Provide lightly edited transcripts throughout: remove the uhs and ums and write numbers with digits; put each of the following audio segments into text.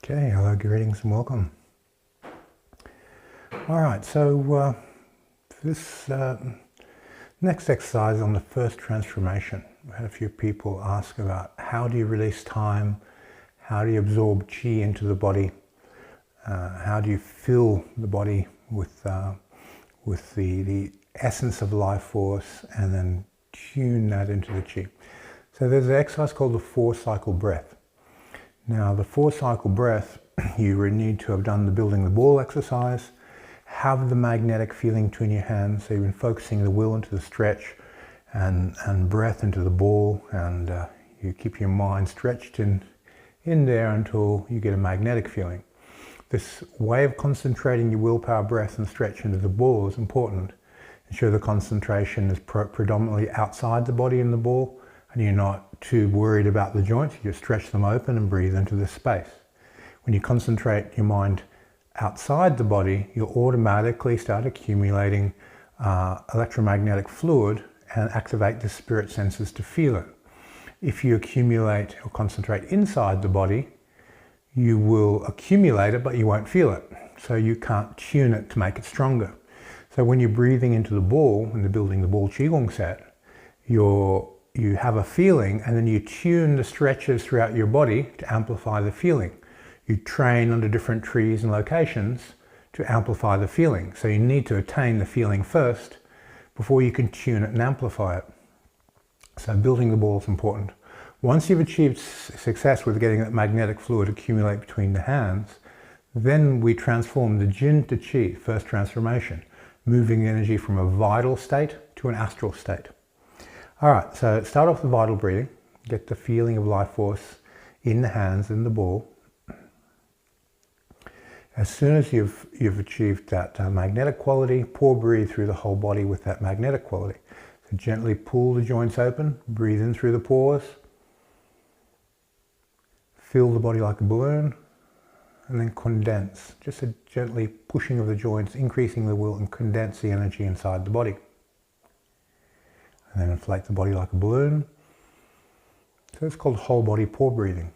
Okay, hello, greetings and welcome. All right, so this next exercise on the first transformation. We had a few people ask about how do you release time, how do you absorb chi into the body, how do you fill the body with the essence of life force and then tune that into the chi. So there's an exercise called the 4-cycle breath. Now the 4-cycle breath, you would need to have done the building the ball exercise, have the magnetic feeling between your hands, so you've been focusing the will into the stretch and breath into the ball, and you keep your mind stretched in there until you get a magnetic feeling. This way of concentrating your willpower, breath and stretch into the ball is important. Ensure the concentration is predominantly outside the body in the ball, and you're not too worried about the joints. You just stretch them open and breathe into this space. When you concentrate your mind outside the body, you'll automatically start accumulating electromagnetic fluid and activate the spirit senses to feel it. If you accumulate or concentrate inside the body, you will accumulate it, but you won't feel it. So you can't tune it to make it stronger. So when you're breathing into the ball, when you're building the ball Qigong set, you have a feeling, and then you tune the stretches throughout your body to amplify the feeling. You train under different trees and locations to amplify the feeling. So you need to attain the feeling first before you can tune it and amplify it. So building the ball is important. Once you've achieved success with getting that magnetic fluid accumulate between the hands, then we transform the Jin to Qi, first transformation, moving the energy from a vital state to an astral state. All right, so start off with vital breathing. Get the feeling of life force in the hands, in the ball. As soon as you've achieved that magnetic quality, breathe through the whole body with that magnetic quality. So gently pull the joints open, breathe in through the pores, fill the body like a balloon, and then condense. Just a gently pushing of the joints, increasing the will and condense the energy inside the body. And then inflate the body like a balloon. So it's called whole body pore breathing.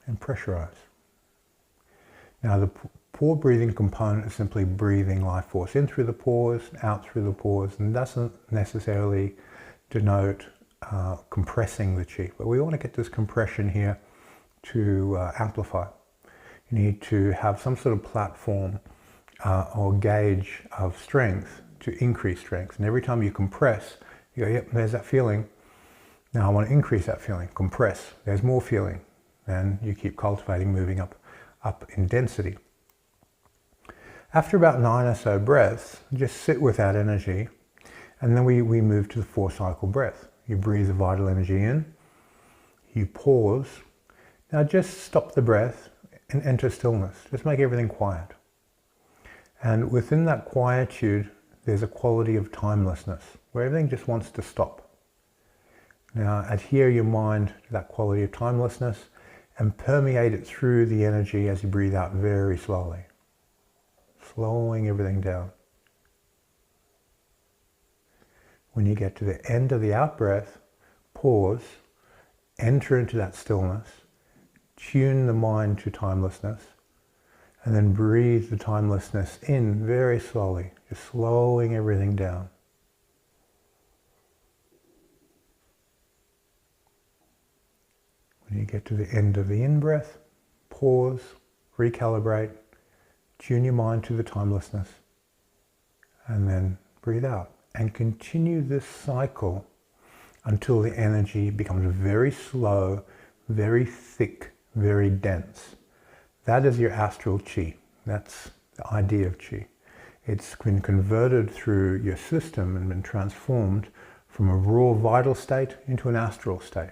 And pressurize. Now the pore breathing component is simply breathing life force in through the pores, out through the pores, and doesn't necessarily denote compressing the chi. But we want to get this compression here to amplify. You need to have some sort of platform or gauge of strength to increase strength. And every time you compress, you go, yep, there's that feeling. Now I want to increase that feeling. Compress. There's more feeling. And you keep cultivating, moving up in density. After about 9 or so breaths, just sit with that energy, and then we move to the 4-cycle breath. You breathe the vital energy in, you pause. Now just stop the breath and enter stillness. Just make everything quiet. And within that quietude, there's a quality of timelessness, where everything just wants to stop. Now adhere your mind to that quality of timelessness and permeate it through the energy as you breathe out very slowly. Slowing everything down. When you get to the end of the out-breath, pause, enter into that stillness, tune the mind to timelessness, and then breathe the timelessness in very slowly, just slowing everything down. When you get to the end of the in-breath, pause, recalibrate, tune your mind to the timelessness, and then breathe out. And continue this cycle until the energy becomes very slow, very thick, very dense. That is your astral chi. That's the idea of chi. It's been converted through your system and been transformed from a raw vital state into an astral state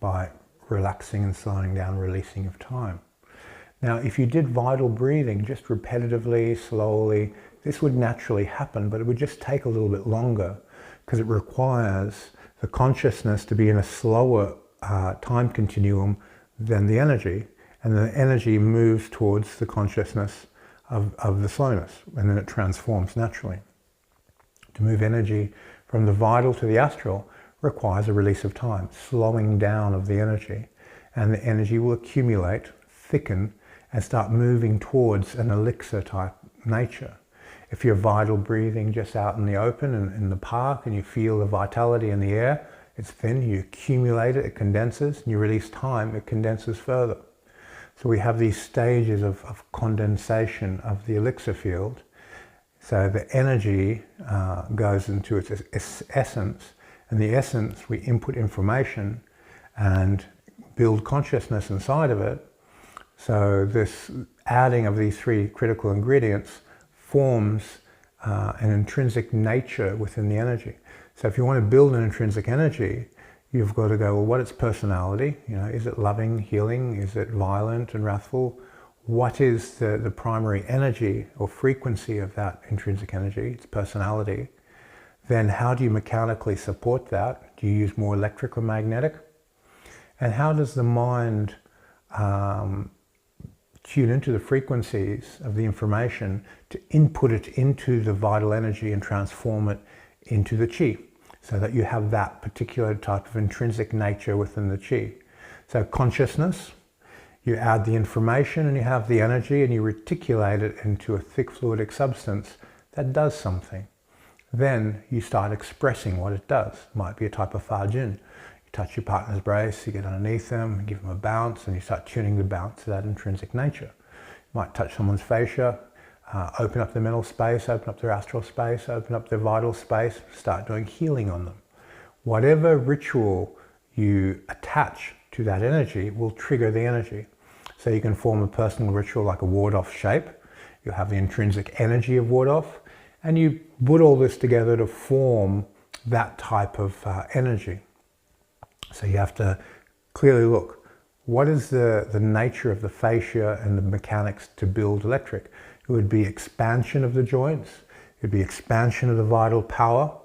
by relaxing and slowing down, releasing of time. Now, if you did vital breathing just repetitively, slowly, this would naturally happen, but it would just take a little bit longer because it requires the consciousness to be in a slower time continuum than the energy, and the energy moves towards the consciousness of the slowness, and then it transforms naturally. To move energy from the vital to the astral requires a release of time, slowing down of the energy, and the energy will accumulate, thicken and start moving towards an elixir type nature. If you're vital breathing just out in the open and in the park and you feel the vitality in the air, it's thin, you accumulate it, it condenses, and you release time, it condenses further. So we have these stages of condensation of the elixir field. So the energy goes into its essence, and the essence, we input information and build consciousness inside of it. So this adding of these three critical ingredients forms an intrinsic nature within the energy. So if you want to build an intrinsic energy, you've got to go, well, what is personality? You know, is it loving, healing? Is it violent and wrathful? What is the primary energy or frequency of that intrinsic energy? It's personality. Then how do you mechanically support that? Do you use more electric or magnetic? And how does the mind tune into the frequencies of the information to input it into the vital energy and transform it into the chi, so that you have that particular type of intrinsic nature within the chi? So consciousness, you add the information and you have the energy and you reticulate it into a thick fluidic substance that does something. Then you start expressing what it does. It might be a type of fa jin. You touch your partner's brace, you get underneath them, give them a bounce, and you start tuning the bounce to that intrinsic nature. You might touch someone's fascia, open up their mental space, open up their astral space, open up their vital space, start doing healing on them. Whatever ritual you attach to that energy will trigger the energy. So you can form a personal ritual like a ward-off shape. You'll have the intrinsic energy of ward-off, and you put all this together to form that type of energy. So you have to clearly look, what is the nature of the fascia and the mechanics to build electric? It would be expansion of the joints, it would be expansion of the vital power.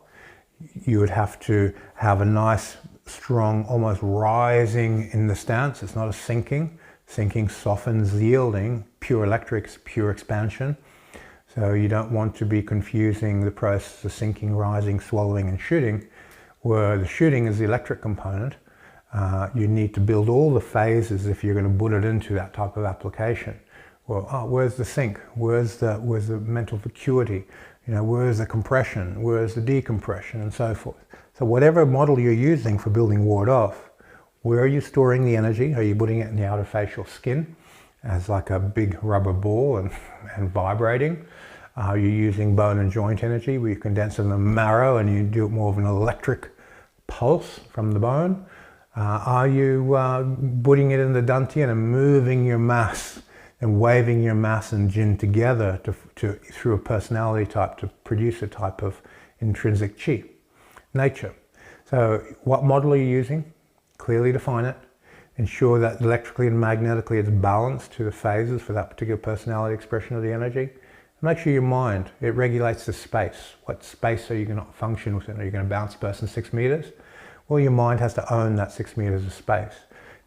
You would have to have a nice, strong, almost rising in the stance. It's not a sinking. Sinking softens yielding. Pure electric is pure expansion. So you don't want to be confusing the process of sinking, rising, swallowing, and shooting, where the shooting is the electric component. You need to build all the phases if you're going to put it into that type of application. Well, where's the sink? Where's the mental vacuity? You know, where's the compression? Where's the decompression, and so forth? So whatever model you're using for building ward off, where are you storing the energy? Are you putting it in the outer facial skin as like a big rubber ball and vibrating? Are you using bone and joint energy where you condense in the marrow and you do more of an electric pulse from the bone? Are you putting it in the dantian and moving your mass and waving your mass and jin together through a personality type to produce a type of intrinsic chi nature? So what model are you using? Clearly define it. Ensure that electrically and magnetically it's balanced to the phases for that particular personality expression of the energy. Make sure your mind, it regulates the space. What space are you going to function within? Are you going to bounce a person 6 meters? Well, your mind has to own that 6 meters of space.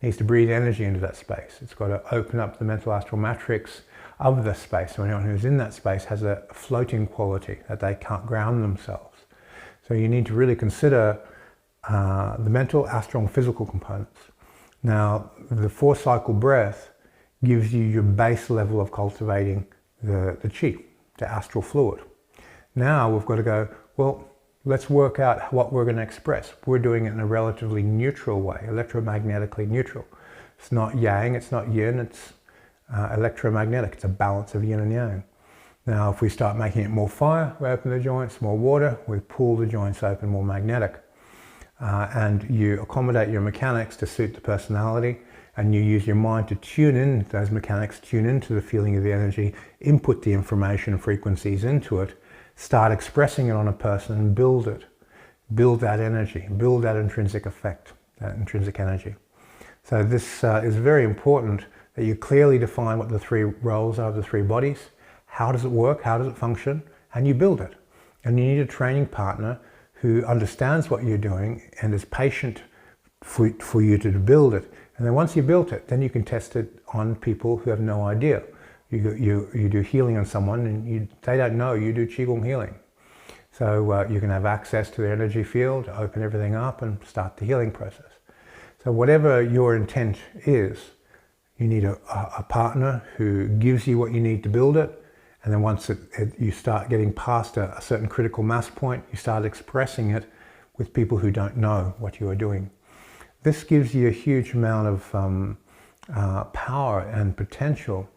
It needs to breathe energy into that space. It's got to open up the mental astral matrix of the space. So anyone who's in that space has a floating quality that they can't ground themselves. So you need to really consider the mental, astral, and physical components. Now, the 4-cycle breath gives you your base level of cultivating the chi, the astral fluid. Now we've got to go, well, let's work out what we're going to express. We're doing it in a relatively neutral way, electromagnetically neutral. It's not yang, it's not yin, it's electromagnetic. It's a balance of yin and yang. Now, if we start making it more fire, we open the joints, more water, we pull the joints open, more magnetic. And you accommodate your mechanics to suit the personality, and you use your mind to tune in those mechanics, tune into the feeling of the energy, input the information and frequencies into it, start expressing it on a person and build it. Build that energy, build that intrinsic effect, that intrinsic energy. So this is very important that you clearly define what the 3 roles are of the 3 bodies. How does it work? How does it function? And you build it. And you need a training partner who understands what you're doing and is patient for you to build it. And then once you built it, then you can test it on people who have no idea. You do healing on someone and they don't know you do Qigong healing. So you can have access to their energy field, open everything up and start the healing process. So whatever your intent is, You need a partner who gives you what you need to build it. And then once you start getting past a certain critical mass point, you start expressing it with people who don't know what you are doing. This gives you a huge amount of power and potential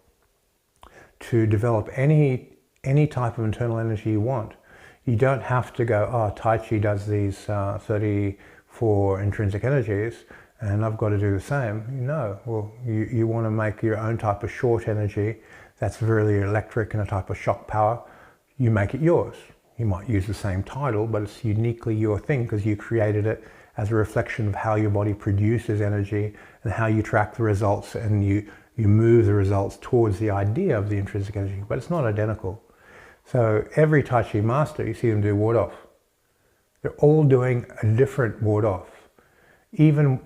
to develop any type of internal energy you want. You don't have to go, oh, Tai Chi does these 34 intrinsic energies and I've got to do the same. No, well, you want to make your own type of short energy that's very electric and a type of shock power. You make it yours. You might use the same title, but it's uniquely your thing because you created it as a reflection of how your body produces energy and how you track the results, and you move the results towards the idea of the intrinsic energy, but it's not identical. So every Tai Chi master, you see them do ward off. They're all doing a different ward off. Even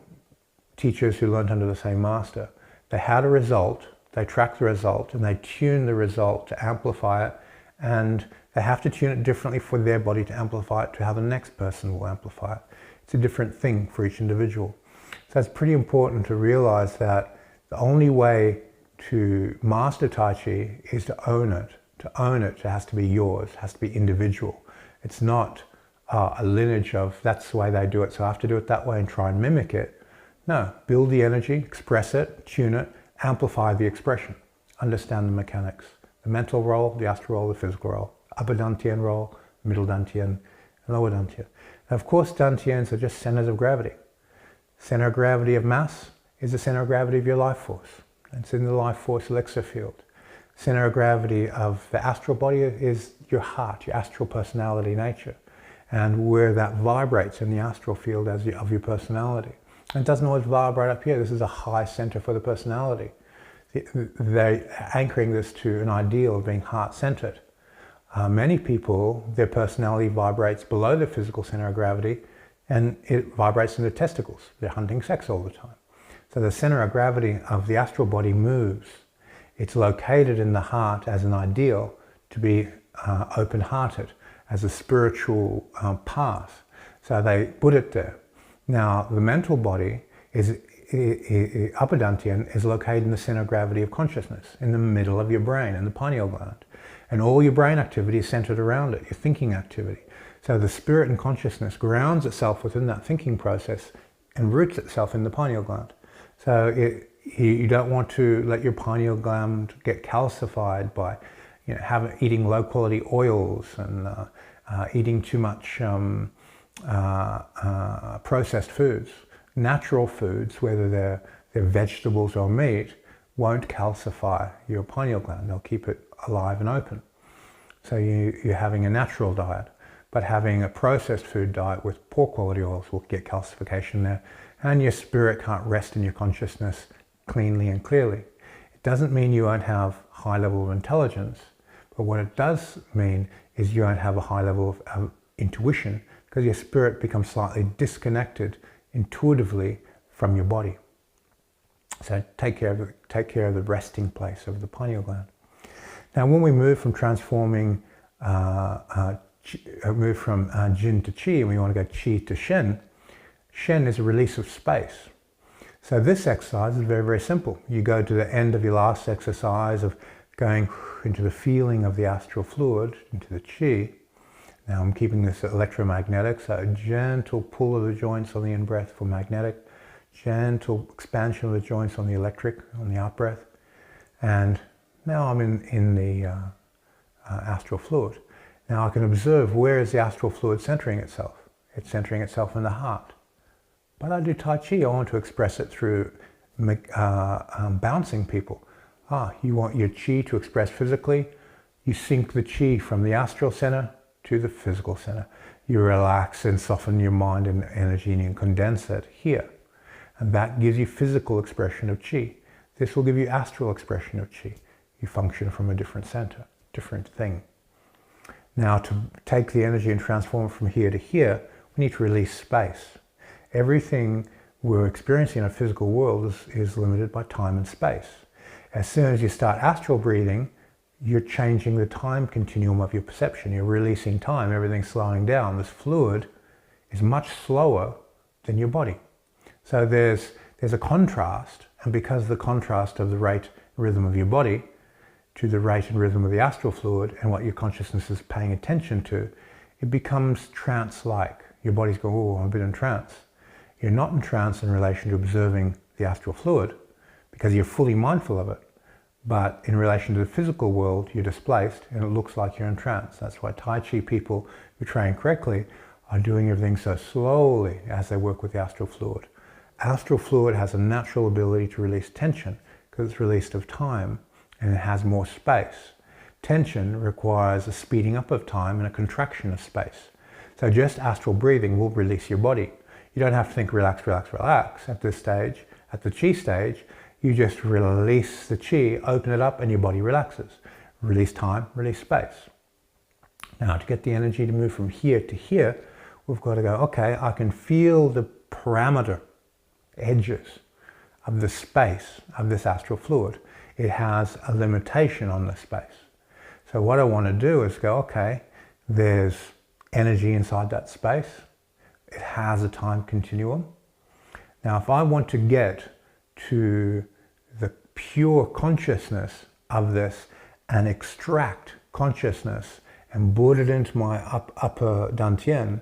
teachers who learned under the same master, they had a result, they track the result, and they tune the result to amplify it, and they have to tune it differently for their body to amplify it to how the next person will amplify it. It's a different thing for each individual. So it's pretty important to realize that the only way to master Tai Chi is to own it. To own it, it has to be yours, it has to be individual. It's not a lineage of that's the way they do it, so I have to do it that way and try and mimic it. No, build the energy, express it, tune it, amplify the expression. Understand the mechanics. The mental role, the astral role, the physical role. Upper Dantian role, middle Dantian, lower Dantian. And of course, Dantians are just centers of gravity. Center of gravity of mass is the center of gravity of your life force. It's in the life force elixir field. Center of gravity of the astral body is your heart, your astral personality nature, and where that vibrates in the astral field of your personality. And it doesn't always vibrate up here. This is a high center for the personality. They're anchoring this to an ideal of being heart-centered. Many people, their personality vibrates below the physical center of gravity, and it vibrates in the testicles. They're hunting sex all the time. So the center of gravity of the astral body moves. It's located in the heart as an ideal to be open-hearted, as a spiritual path. So they put it there. Now, the mental body is upper Dantian is located in the center of gravity of consciousness, in the middle of your brain, in the pineal gland. And all your brain activity is centered around it, your thinking activity. So the spirit and consciousness grounds itself within that thinking process and roots itself in the pineal gland. So you don't want to let your pineal gland get calcified by eating low quality oils and eating too much processed foods. Natural foods, whether they're vegetables or meat, won't calcify your pineal gland. They'll keep it alive and open. So you're having a natural diet, but having a processed food diet with poor quality oils will get calcification there, and your spirit can't rest in your consciousness cleanly and clearly. It doesn't mean you won't have high level of intelligence, but what it does mean is you won't have a high level of intuition, because your spirit becomes slightly disconnected intuitively from your body. So take care of the resting place of the pineal gland. Now, when we move from transforming, move from Jin to Qi, and we want to go Qi to Shen, Shen is a release of space. So this exercise is very, very simple. You go to the end of your last exercise of going into the feeling of the astral fluid, into the Qi. Now I'm keeping this electromagnetic, so a gentle pull of the joints on the in-breath for magnetic, gentle expansion of the joints on the electric, on the out-breath. And now I'm in the astral fluid. Now I can observe, where is the astral fluid centering itself? It's centering itself in the heart. But I do Tai Chi, I want to express it through bouncing people. You want your Qi to express physically, you sync the Qi from the astral center to the physical center. You relax and soften your mind and energy and you condense it here. And that gives you physical expression of Qi. This will give you astral expression of Qi. You function from a different center, different thing. Now, to take the energy and transform it from here to here, we need to release space. Everything we're experiencing in a physical world is limited by time and space. As soon as you start astral breathing, you're changing the time continuum of your perception. You're releasing time, everything's slowing down. This fluid is much slower than your body. So there's a contrast, And because of the contrast of the rate and rhythm of your body to the rate and rhythm of the astral fluid and what your consciousness is paying attention to, it becomes trance-like. Your body's going, oh, I'm a bit in trance. You're not in trance in relation to observing the astral fluid because you're fully mindful of it. But in relation to the physical world, you're displaced and it looks like you're in trance. That's why Tai Chi people who train correctly are doing everything so slowly as they work with the astral fluid. Astral fluid has a natural ability to release tension because it's released of time and it has more space. Tension requires a speeding up of time and a contraction of space. So just astral breathing will release your body. You don't have to think relax, relax, relax at this stage. At the chi stage, you just release the chi, open it up, and your body relaxes. Release time, release space. Now, to get the energy to move from here to here, we've got to go, okay, I can feel the parameter edges of the space of this astral fluid. It has a limitation on the space. So what I want to do is go, okay, there's energy inside that space. It has a time continuum. Now, if I want to get to the pure consciousness of this and extract consciousness and put it into my upper dantian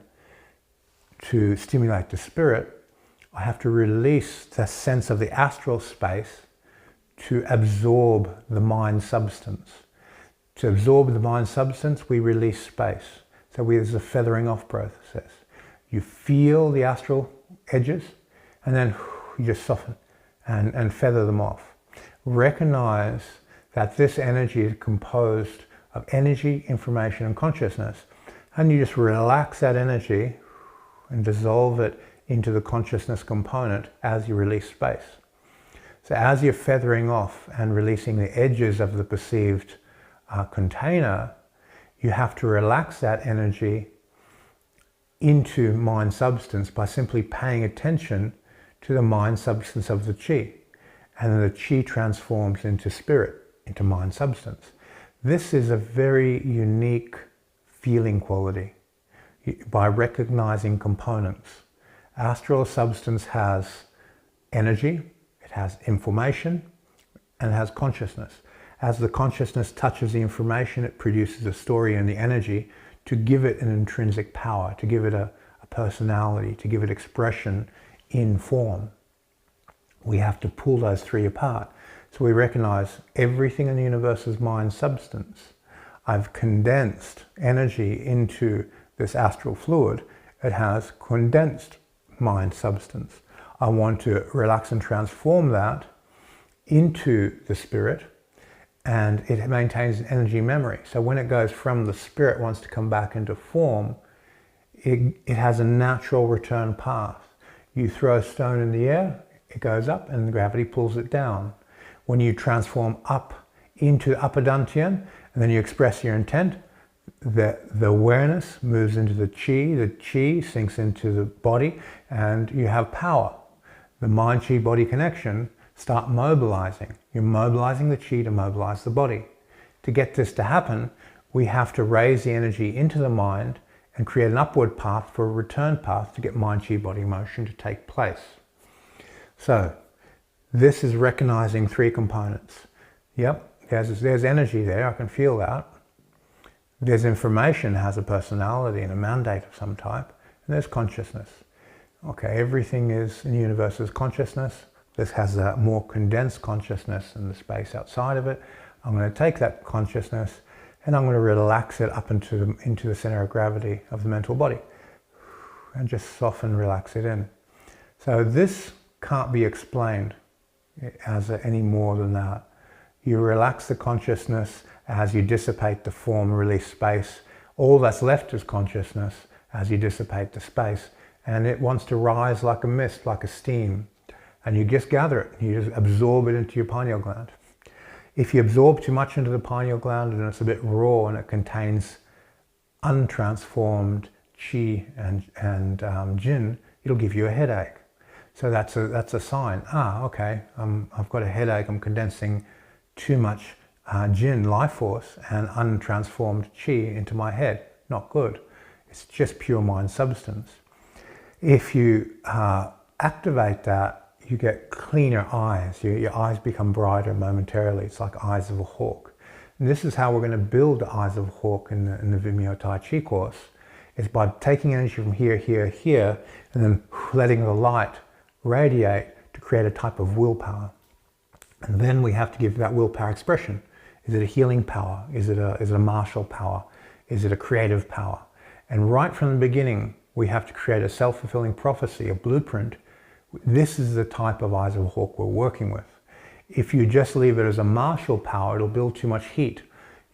to stimulate the spirit, I have to release the sense of the astral space to absorb the mind substance. To absorb the mind substance, we release space. So there's a feathering off process. You feel the astral edges and then you just soften and feather them off. Recognize that this energy is composed of energy, information, and consciousness. And you just relax that energy and dissolve it into the consciousness component as you release space. So as you're feathering off and releasing the edges of the perceived container, you have to relax that energy into mind substance by simply paying attention to the mind substance of the chi. And then the chi transforms into spirit, into mind substance. This is a very unique feeling quality by recognizing components. Astral substance has energy, it has information, and it has consciousness. As the consciousness touches the information, it produces a story and the energy to give it an intrinsic power, to give it a personality, to give it expression in form. We have to pull those three apart. So we recognize everything in the universe is mind substance. I've condensed energy into this astral fluid. It has condensed mind substance. I want to relax and transform that into the spirit, and it maintains an energy memory. So when it goes from the spirit wants to come back into form, it has a natural return path. You throw a stone in the air, it goes up and gravity pulls it down. When you transform up into the upper dantian and then you express your intent, the awareness moves into the chi sinks into the body, and you have power. The mind-chi-body connection start mobilizing. You're mobilizing the chi to mobilize the body. To get this to happen, we have to raise the energy into the mind and create an upward path for a return path to get mind-chi-body motion to take place. So this is recognizing three components. Yep, there's energy there, I can feel that. There's information, has a personality and a mandate of some type, and there's consciousness. Okay, everything is in the universe is consciousness. This has a more condensed consciousness in the space outside of it. I'm going to take that consciousness and I'm going to relax it up into the center of gravity of the mental body and just soften, relax it in. So this can't be explained as any more than that. You relax the consciousness as you dissipate the form, release space. All that's left is consciousness as you dissipate the space. And it wants to rise like a mist, like a steam. And you just gather it. You just absorb it into your pineal gland. If you absorb too much into the pineal gland and it's a bit raw and it contains untransformed chi and jin, it'll give you a headache. So that's a sign. Okay, I've got a headache. I'm condensing too much jin, life force, and untransformed chi into my head. Not good. It's just pure mind substance. If you activate that, you get cleaner eyes. Your eyes become brighter momentarily. It's like eyes of a hawk. And this is how we're going to build the eyes of a hawk in the Vimeo Tai Chi course, is by taking energy from here, here, here, and then letting the light radiate to create a type of willpower. And then we have to give that willpower expression. Is it a healing power? Is it a martial power? Is it a creative power? And right from the beginning, we have to create a self-fulfilling prophecy, a blueprint. This is the type of eyes of a hawk we're working with. If you just leave it as a martial power, it'll build too much heat.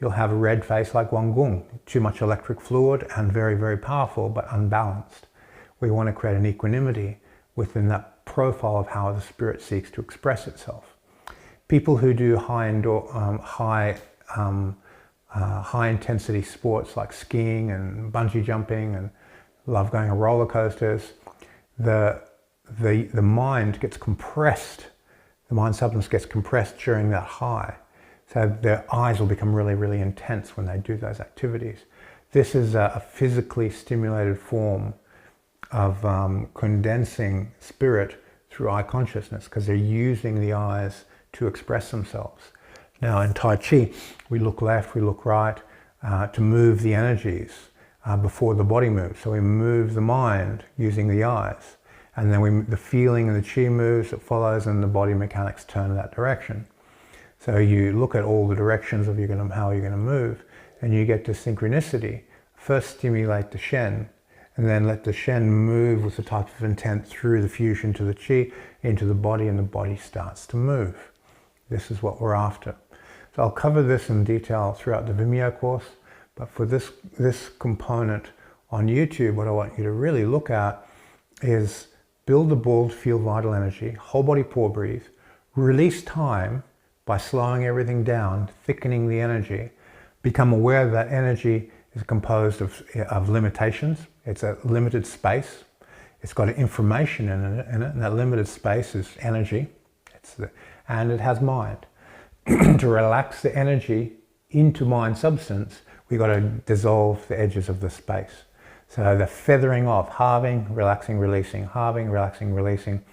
You'll have a red face like Wang Gung, too much electric fluid and very, very powerful, but unbalanced. We want to create an equanimity within that profile of how the spirit seeks to express itself. People who do high intensity sports like skiing and bungee jumping and love going on roller coasters, the mind gets compressed. The mind substance gets compressed during that high. So their eyes will become really, really intense when they do those activities. This is a physically stimulated form of condensing spirit through eye consciousness, because they're using the eyes to express themselves. Now in Tai Chi, we look left, we look right to move the energies before the body moves. So we move the mind using the eyes. And then the feeling and the chi moves, it follows, and the body mechanics turn in that direction. So you look at all the directions of how you're going to move, and you get to synchronicity. First stimulate the shen, and then let the shen move with the type of intent through the fusion to the chi into the body, and the body starts to move. This is what we're after. So I'll cover this in detail throughout the Vimeo course, but for this component on YouTube, what I want you to really look at is build the ball to feel vital energy, whole body pore breathe, release time by slowing everything down, thickening the energy, become aware that energy is composed of limitations. It's a limited space. It's got information in it, and that limited space is energy. And it has mind. To relax the energy into mind substance, we've got to dissolve the edges of the space. So the feathering off, halving, relaxing, releasing, halving, relaxing, releasing,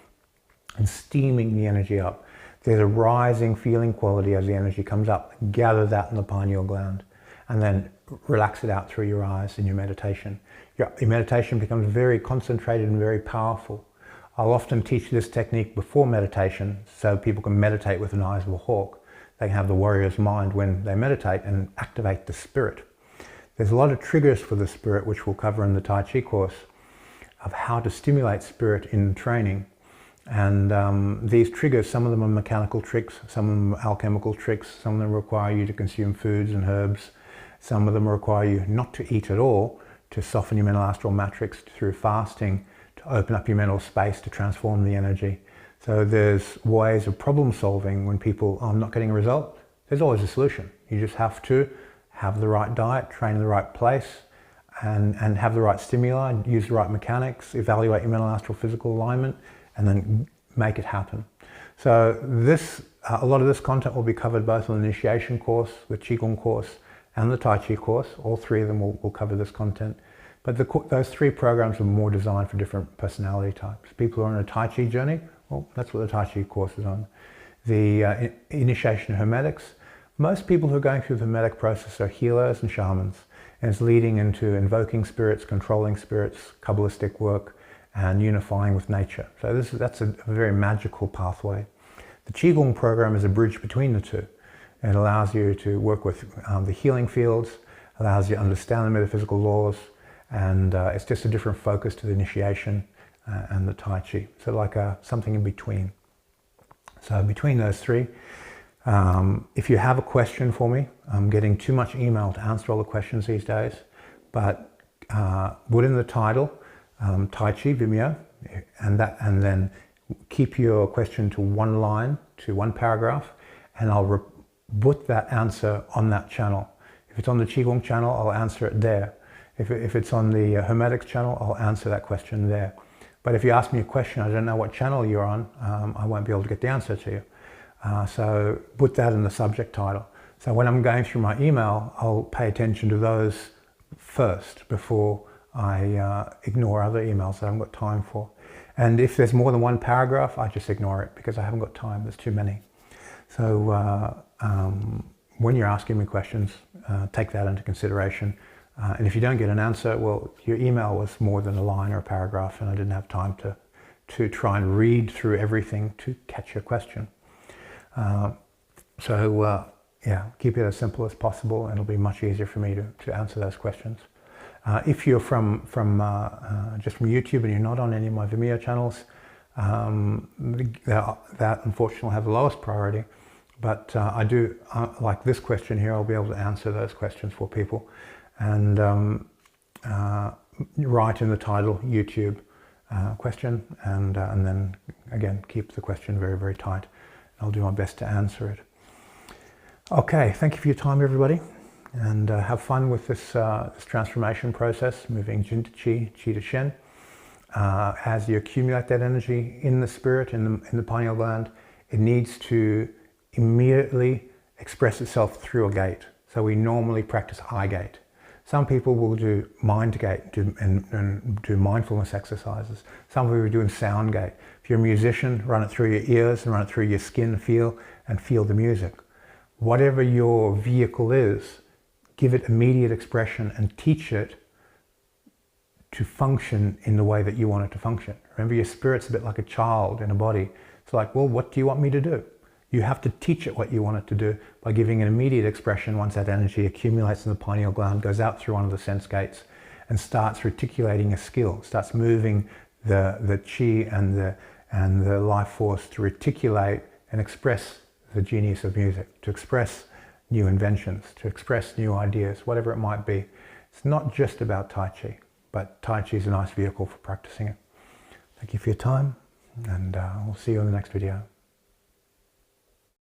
and steaming the energy up. There's a rising feeling quality as the energy comes up. Gather that in the pineal gland, and then relax it out through your eyes in your meditation. Your meditation becomes very concentrated and very powerful. I'll often teach this technique before meditation so people can meditate with an eyes of a hawk. They can have the warrior's mind when they meditate and activate the spirit. There's a lot of triggers for the spirit, which we'll cover in the Tai Chi course, of how to stimulate spirit in training. And these triggers, some of them are mechanical tricks, some of them are alchemical tricks, some of them require you to consume foods and herbs, some of them require you not to eat at all, to soften your mental astral matrix through fasting, to open up your mental space, to transform the energy. So there's ways of problem solving when people are not getting a result. There's always a solution. You just have to have the right diet, train in the right place, and have the right stimuli, use the right mechanics, evaluate your mental astral physical alignment, and then make it happen. So a lot of this content will be covered both on the initiation course, the Qigong course, and the Tai Chi course. All three of them will cover this content. But those three programs are more designed for different personality types. People who are on a Tai Chi journey, well, that's what the Tai Chi course is on. The initiation hermetics. Most people who are going through the hermetic process are healers and shamans, and it's leading into invoking spirits, controlling spirits, Kabbalistic work, and unifying with nature. So that's a very magical pathway. The Qigong program is a bridge between the two. It allows you to work with the healing fields, allows you to understand the metaphysical laws, and it's just a different focus to the initiation and the Tai Chi. So like something in between. So between those three, if you have a question for me, I'm getting too much email to answer all the questions these days, but put in the title, Tai Chi Vimeo, and then keep your question to one line, to one paragraph, and I'll put that answer on that channel. If it's on the Qigong channel, I'll answer it there. If it's on the Hermetics channel, I'll answer that question there. But if you ask me a question, I don't know what channel you're on, I won't be able to get the answer to you. So put that in the subject title. So when I'm going through my email, I'll pay attention to those first before I ignore other emails that I haven't got time for. And if there's more than one paragraph, I just ignore it because I haven't got time. There's too many. So when you're asking me questions, take that into consideration. And if you don't get an answer, well, your email was more than a line or a paragraph, and I didn't have time to try and read through everything to catch your question. Yeah, keep it as simple as possible, and it'll be much easier for me to answer those questions. If you're just from YouTube and you're not on any of my Vimeo channels, that unfortunately have the lowest priority. But I do, like this question here, I'll be able to answer those questions for people. And write in the title, YouTube question, and then again, keep the question very, very tight. I'll do my best to answer it. Okay, thank you for your time, everybody. And have fun with this transformation process, moving Jin to Qi, Qi to Shen. As you accumulate that energy in the spirit, in the pineal gland, it needs to immediately express itself through a gate. So we normally practice eye gate. Some people will do mind gate and do mindfulness exercises. Some people are doing sound gate. If you're a musician, run it through your ears and run it through your skin, feel the music. Whatever your vehicle is, give it immediate expression and teach it to function in the way that you want it to function. Remember, your spirit's a bit like a child in a body. It's like, well, what do you want me to do? You have to teach it what you want it to do by giving an immediate expression once that energy accumulates in the pineal gland, goes out through one of the sense gates and starts reticulating a skill, starts moving the qi and the life force to reticulate and express the genius of music, to express new inventions, to express new ideas, whatever it might be. It's not just about Tai Chi, but Tai Chi is a nice vehicle for practicing it. Thank you for your time, and we'll see you in the next video.